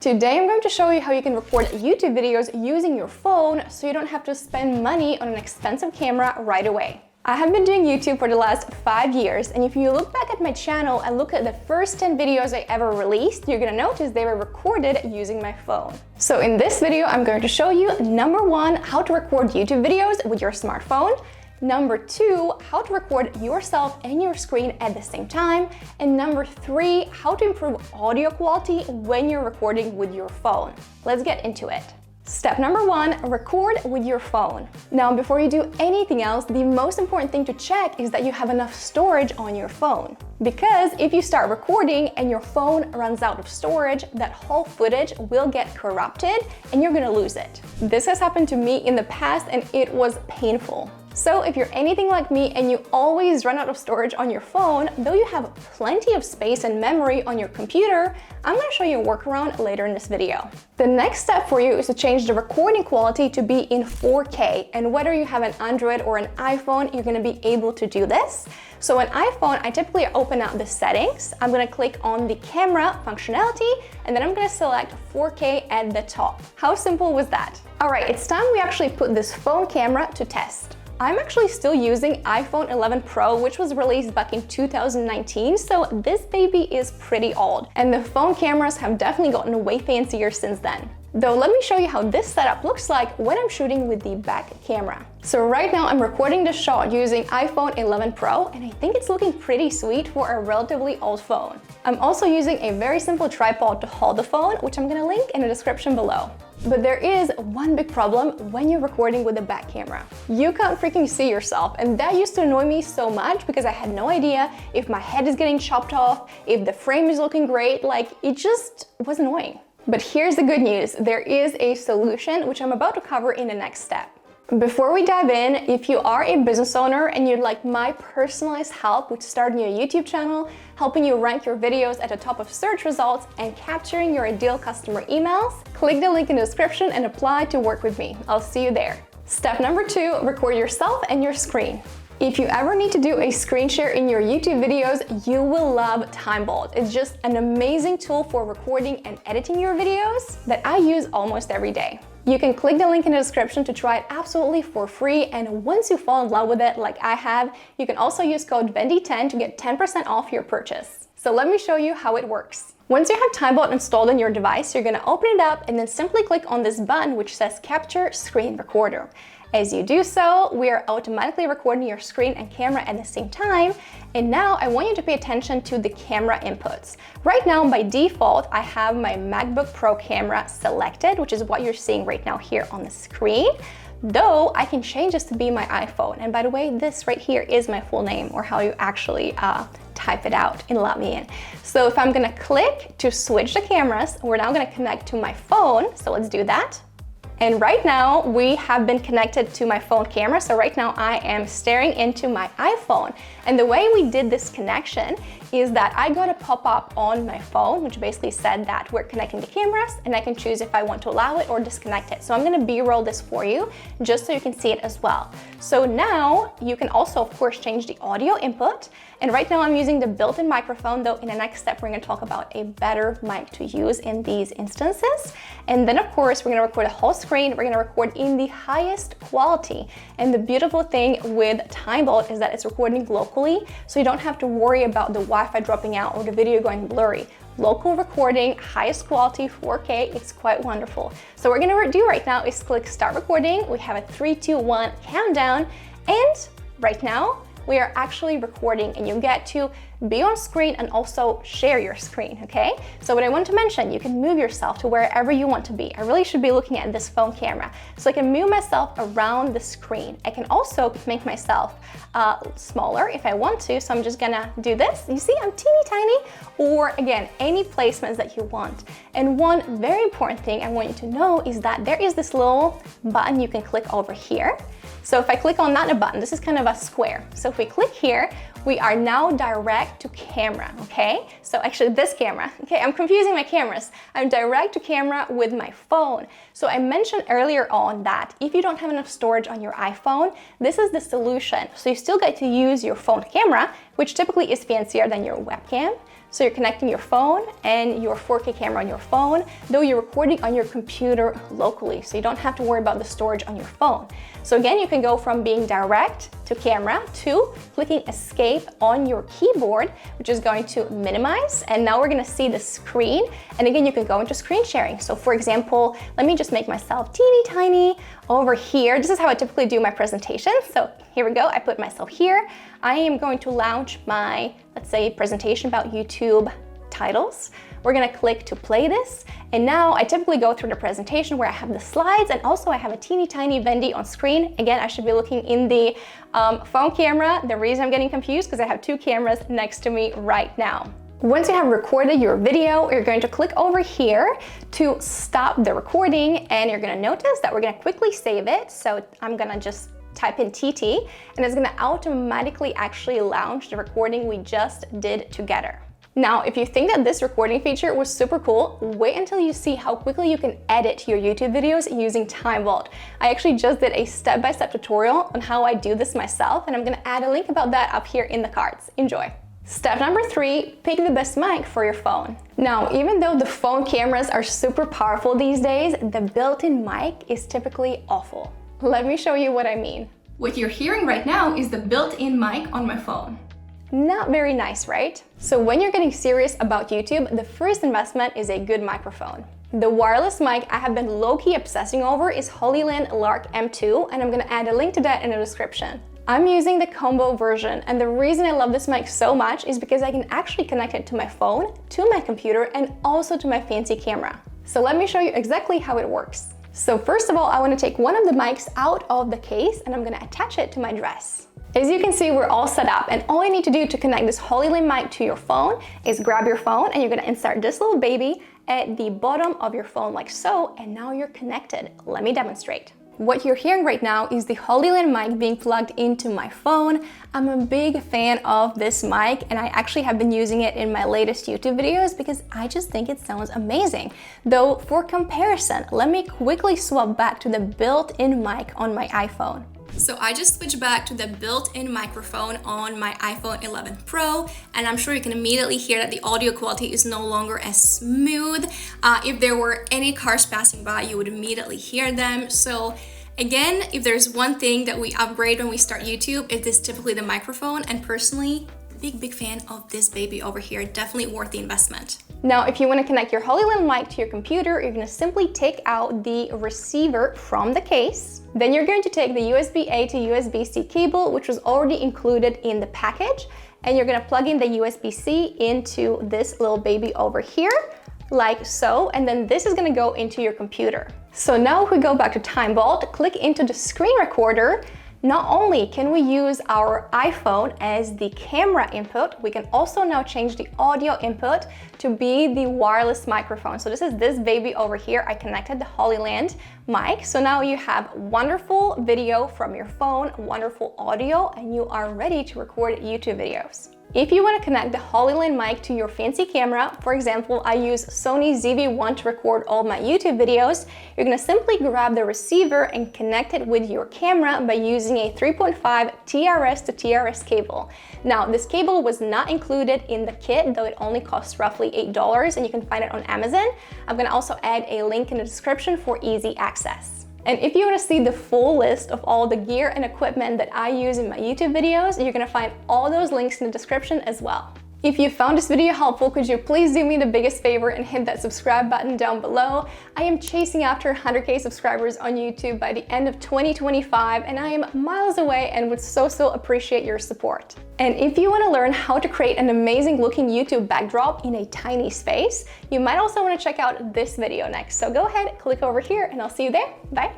Today I'm going to show you how you can record YouTube videos using your phone so you don't have to spend money on an expensive camera right away. I have been doing YouTube for the last 5 years, and if you look back at my channel and look at the first 10 videos I ever released, you're gonna notice they were recorded using my phone. So in this video, I'm going to show you number 1, how to record YouTube videos with your smartphone. Number 2, how to record yourself and your screen at the same time. And number 3, how to improve audio quality when you're recording with your phone. Let's get into it. Step number 1, record with your phone. Now, before you do anything else, the most important thing to check is that you have enough storage on your phone. Because if you start recording and your phone runs out of storage, that whole footage will get corrupted and you're gonna lose it. This has happened to me in the past and it was painful. So if you're anything like me and you always run out of storage on your phone, though you have plenty of space and memory on your computer, I'm going to show you a workaround later in this video. The next step for you is to change the recording quality to be in 4K, and whether you have an Android or an iPhone, you're going to be able to do this. So on iPhone, I typically open up the settings, I'm going to click on the camera functionality, and then I'm going to select 4K at the top. How simple was that? Alright, it's time we actually put this phone camera to test. I'm actually still using iPhone 11 Pro, which was released back in 2019, so this baby is pretty old. And the phone cameras have definitely gotten way fancier since then. Though let me show you how this setup looks like when I'm shooting with the back camera. So right now I'm recording the shot using iPhone 11 Pro, and I think it's looking pretty sweet for a relatively old phone. I'm also using a very simple tripod to hold the phone, which I'm gonna link in the description below. But there is one big problem when you're recording with a back camera. You can't freaking see yourself, and that used to annoy me so much because I had no idea if my head is getting chopped off, if the frame is looking great, like it just was annoying. But here's the good news, there is a solution which I'm about to cover in the next step. Before we dive in, if you are a business owner and you'd like my personalized help with starting your YouTube channel, helping you rank your videos at the top of search results, and capturing your ideal customer emails, click the link in the description and apply to work with me. I'll see you there. Step number 2, record yourself and your screen. If you ever need to do a screen share in your YouTube videos, you will love TimeVault. It's just an amazing tool for recording and editing your videos that I use almost every day. You can click the link in the description to try it absolutely for free, and once you fall in love with it like I have, you can also use code Vendy10 to get 10% off your purchase. So let me show you how it works. Once you have TimeVault installed on your device, you're gonna open it up and then simply click on this button which says Capture Screen Recorder. As you do so, we are automatically recording your screen and camera at the same time. And now I want you to pay attention to the camera inputs. Right now, by default, I have my MacBook Pro camera selected, which is what you're seeing right now here on the screen. Though I can change this to be my iPhone. And by the way, this right here is my full name, or how you actually type it out in Latvian. So if I'm gonna click to switch the cameras, we're now gonna connect to my phone. So let's do that. And right now we have been connected to my phone camera. So right now I am staring into my iPhone. And the way we did this connection is that I got a pop-up on my phone, which basically said that we're connecting the cameras, and I can choose if I want to allow it or disconnect it. So I'm gonna B-roll this for you just so you can see it as well. So now you can also, of course, change the audio input. And right now I'm using the built-in microphone, though in the next step, we're gonna talk about a better mic to use in these instances. And then of course, we're gonna record a whole screen. We're gonna record in the highest quality. And the beautiful thing with TimeVault is that it's recording locally, so you don't have to worry about the Wi-Fi dropping out or the video going blurry. Local recording, highest quality, 4K, it's quite wonderful. So what we're gonna do right now is click Start Recording. We have a 3, 2, 1 countdown, and right now, we are actually recording, and you get to be on screen and also share your screen, okay? So what I want to mention, you can move yourself to wherever you want to be. I really should be looking at this phone camera. So I can move myself around the screen. I can also make myself smaller if I want to. So I'm just gonna do this. You see, I'm teeny tiny, or again, any placements that you want. And one very important thing I want you to know is that there is this little button you can click over here. So if I click on that button, this is kind of a square. So if we click here, we are now direct to camera, okay? So actually this camera, okay, I'm confusing my cameras. I'm direct to camera with my phone. So I mentioned earlier on that if you don't have enough storage on your iPhone, this is the solution. So you still get to use your phone camera, which typically is fancier than your webcam. So you're connecting your phone and your 4K camera on your phone, though you're recording on your computer locally, so you don't have to worry about the storage on your phone. So again, you can go from being direct to camera to clicking escape on your keyboard, which is going to minimize. And now we're gonna see the screen. And again, you can go into screen sharing. So for example, let me just make myself teeny tiny over here. This is how I typically do my presentation. So here we go, I put myself here. I am going to launch my, let's say, presentation about YouTube titles. We're gonna click to play this. And now I typically go through the presentation where I have the slides and also I have a teeny tiny Vendy on screen. Again, I should be looking in the phone camera. The reason I'm getting confused because I have two cameras next to me right now. Once you have recorded your video, you're going to click over here to stop the recording, and you're gonna notice that we're gonna quickly save it. So I'm gonna just type in TT, and it's gonna automatically actually launch the recording we just did together. Now, if you think that this recording feature was super cool, wait until you see how quickly you can edit your YouTube videos using Time Vault. I actually just did a step-by-step tutorial on how I do this myself, and I'm gonna add a link about that up here in the cards. Enjoy. Step number 3, pick the best mic for your phone. Now, even though the phone cameras are super powerful these days, the built-in mic is typically awful. Let me show you what I mean. What you're hearing right now is the built-in mic on my phone. Not very nice, right? So when you're getting serious about YouTube, the first investment is a good microphone. The wireless mic I have been low-key obsessing over is Holyland Lark M2, and I'm gonna add a link to that in the description. I'm using the combo version, and the reason I love this mic so much is because I can actually connect it to my phone, to my computer, and also to my fancy camera. So let me show you exactly how it works. So first of all, I want to take one of the mics out of the case and I'm going to attach it to my dress. As you can see, we're all set up, and all you need to do to connect this Holyland mic to your phone is grab your phone and you're going to insert this little baby at the bottom of your phone like so, and now you're connected. Let me demonstrate. What you're hearing right now is the Holyland mic being plugged into my phone. I'm a big fan of this mic, and I actually have been using it in my latest YouTube videos because I just think it sounds amazing. Though for comparison, let me quickly swap back to the built-in mic on my iPhone. So I just switched back to the built-in microphone on my iPhone 11 Pro, and I'm sure you can immediately hear that the audio quality is no longer as smooth. If there were any cars passing by, you would immediately hear them. So again, if there's one thing that we upgrade when we start YouTube, it is typically the microphone, and personally, big fan of this baby over here. Definitely worth the investment. Now, if you want to connect your Holyland mic to your computer, you're going to simply take out the receiver from the case. Then you're going to take the USB-A to USB-C cable, which was already included in the package, and you're going to plug in the USB-C into this little baby over here, like so, and then this is going to go into your computer. So now if we go back to Time Vault, click into the screen recorder. Not only can we use our iPhone as the camera input, we can also now change the audio input to be the wireless microphone. So this is this baby over here. I connected the Holyland mic. So now you have wonderful video from your phone, wonderful audio, and you are ready to record YouTube videos. If you want to connect the Holyland mic to your fancy camera, for example, I use Sony ZV-1 to record all my YouTube videos, you're going to simply grab the receiver and connect it with your camera by using a 3.5 TRS to TRS cable. Now, this cable was not included in the kit, though it only costs roughly $8, and you can find it on Amazon. I'm going to also add a link in the description for easy access. And if you want to see the full list of all the gear and equipment that I use in my YouTube videos, you're going to find all those links in the description as well. If you found this video helpful, could you please do me the biggest favor and hit that subscribe button down below? I am chasing after 100K subscribers on YouTube by the end of 2025, and I am miles away and would so appreciate your support. And if you want to learn how to create an amazing looking YouTube backdrop in a tiny space, you might also want to check out this video next. So go ahead, click over here, and I'll see you there. Bye.